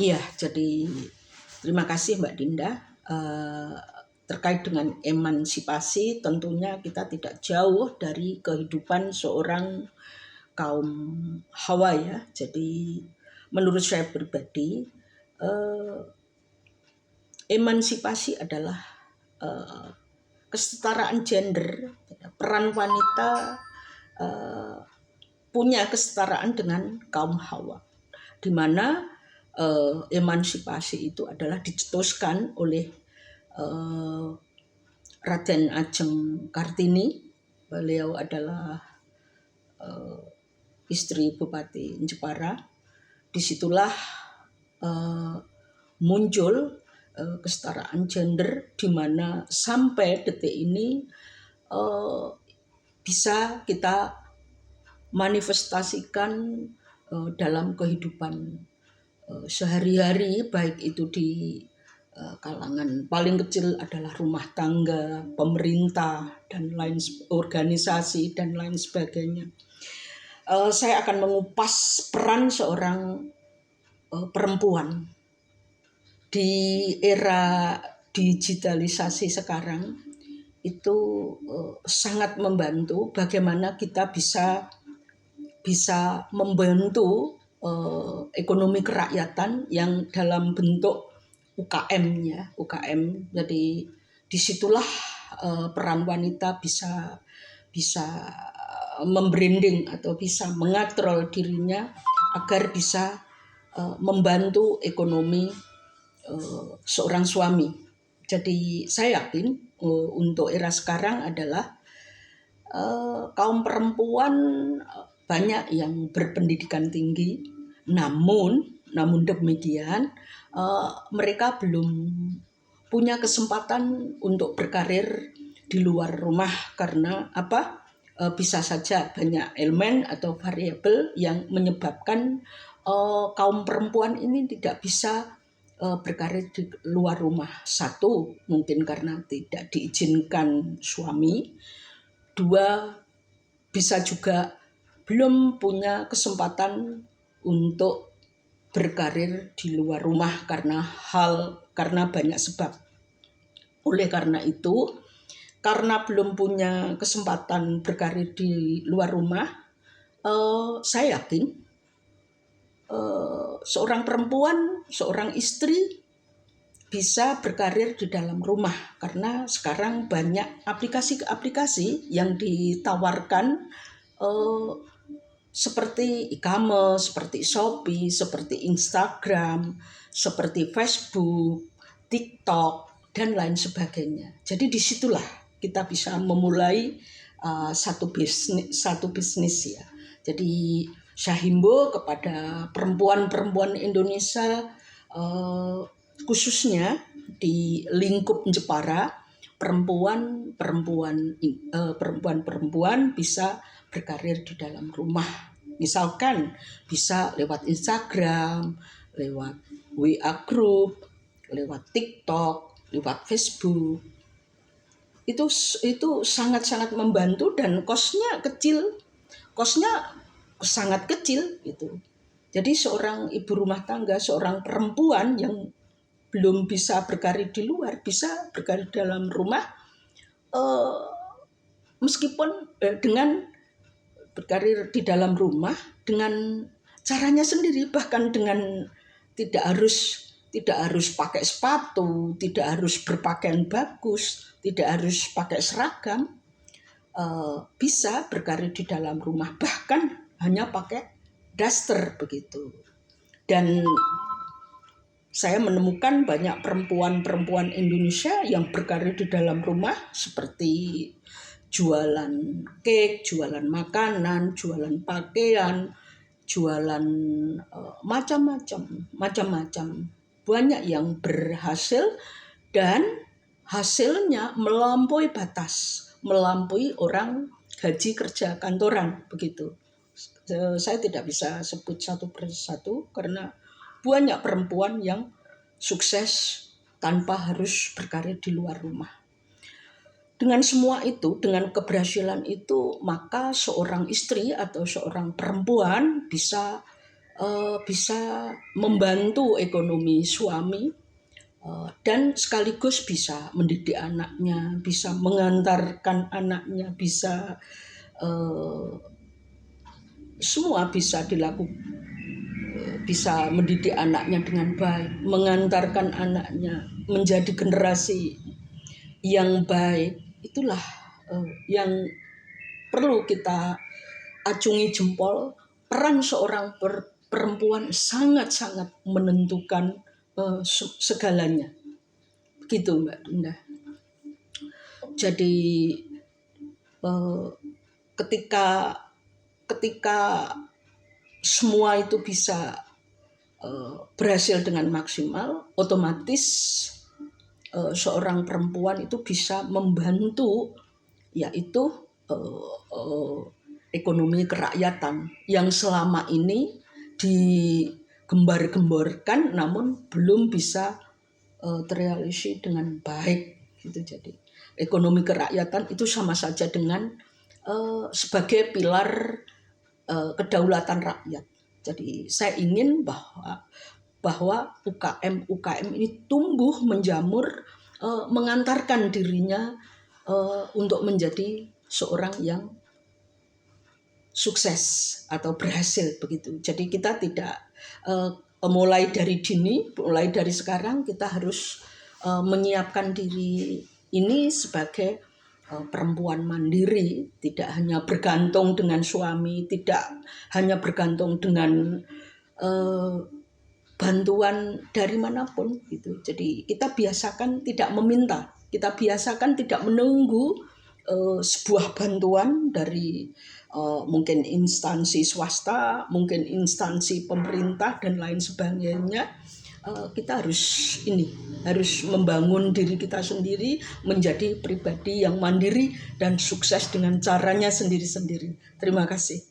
Iya, jadi terima kasih Mbak Dinda. Terkait dengan emansipasi, tentunya kita tidak jauh dari kehidupan seorang kaum Hawa ya. Jadi menurut saya pribadi, eh, emansipasi adalah eh, kesetaraan gender. Peran wanita eh, punya kesetaraan dengan kaum Hawa, di mana emansipasi itu adalah dicetuskan oleh eh, Raden Ajeng Kartini. Beliau adalah istri Bupati Jepara. Disitulah eh, muncul kesetaraan gender, di mana sampai detik ini bisa kita manifestasikan dalam kehidupan sehari-hari, baik itu di kalangan paling kecil adalah rumah tangga, pemerintah, dan lain organisasi dan lain sebagainya. Saya akan mengupas peran seorang perempuan di era digitalisasi sekarang. Itu sangat membantu bagaimana kita bisa membantu ekonomi kerakyatan yang dalam bentuk UKM ya, UKM. Jadi disitulah peran wanita bisa membranding atau bisa mengatrol dirinya agar bisa membantu ekonomi seorang suami. Jadi saya yakin untuk era sekarang adalah kaum perempuan banyak yang berpendidikan tinggi, namun demikian mereka belum punya kesempatan untuk berkarir di luar rumah. Karena apa? Bisa saja banyak elemen atau variabel yang menyebabkan kaum perempuan ini tidak bisa berkarir di luar rumah. Satu, mungkin karena tidak diizinkan suami. Dua, bisa juga belum punya kesempatan untuk berkarir di luar rumah karena banyak sebab. Oleh karena itu, karena belum punya kesempatan berkarir di luar rumah, saya yakin seorang perempuan, seorang istri bisa berkarir di dalam rumah, karena sekarang banyak aplikasi-aplikasi yang ditawarkan seperti e-commerce, seperti Shopee, seperti Instagram, seperti Facebook, TikTok, dan lain sebagainya. Jadi disitulah kita bisa memulai satu bisnis ya. Jadi saya himbau kepada perempuan-perempuan Indonesia, khususnya di lingkup Jepara, perempuan bisa berkarir di dalam rumah. Misalkan bisa lewat Instagram, lewat WA Group, lewat TikTok, lewat Facebook. Itu sangat-sangat membantu dan kosnya sangat kecil gitu. Jadi seorang ibu rumah tangga, seorang perempuan yang belum bisa berkarir di luar, bisa berkarir dalam rumah, meskipun dengan berkarir di dalam rumah dengan caranya sendiri, bahkan dengan tidak harus pakai sepatu, tidak harus berpakaian bagus, tidak harus pakai seragam, bisa berkarir di dalam rumah, bahkan hanya pakai daster begitu. Dan saya menemukan banyak perempuan-perempuan Indonesia yang berkarir di dalam rumah, seperti jualan cake, jualan makanan, jualan pakaian, jualan macam-macam. Banyak yang berhasil dan hasilnya melampaui batas, melampaui orang gaji kerja kantoran begitu. Saya tidak bisa sebut satu persatu karena banyak perempuan yang sukses tanpa harus berkarir di luar rumah. Dengan semua itu, dengan keberhasilan itu, maka seorang istri atau seorang perempuan bisa bisa membantu ekonomi suami, dan sekaligus bisa mendidik anaknya, bisa mengantarkan anaknya, bisa semua bisa dilakukan, bisa mendidik anaknya dengan baik, mengantarkan anaknya menjadi generasi yang baik. Itulah yang perlu kita acungi jempol. Peran seorang perempuan sangat-sangat menentukan segalanya. Begitu Mbak Dinda. Jadi ketika semua itu bisa berhasil dengan maksimal, otomatis seorang perempuan itu bisa membantu, yaitu ekonomi kerakyatan yang selama ini digembar-gemborkan namun belum bisa terrealisasi dengan baik gitu. Jadi ekonomi kerakyatan itu sama saja dengan sebagai pilar kedaulatan rakyat. Jadi saya ingin bahwa UKM ini tumbuh menjamur, mengantarkan dirinya untuk menjadi seorang yang sukses atau berhasil begitu. Jadi kita tidak mulai dari dini, mulai dari sekarang kita harus menyiapkan diri ini sebagai perempuan mandiri, tidak hanya bergantung dengan suami, tidak hanya bergantung dengan bantuan dari manapun gitu. Jadi kita biasakan tidak meminta, kita biasakan tidak menunggu sebuah bantuan dari mungkin instansi swasta, mungkin instansi pemerintah dan lain sebagainya. Kita harus membangun diri kita sendiri menjadi pribadi yang mandiri dan sukses dengan caranya sendiri-sendiri. Terima kasih.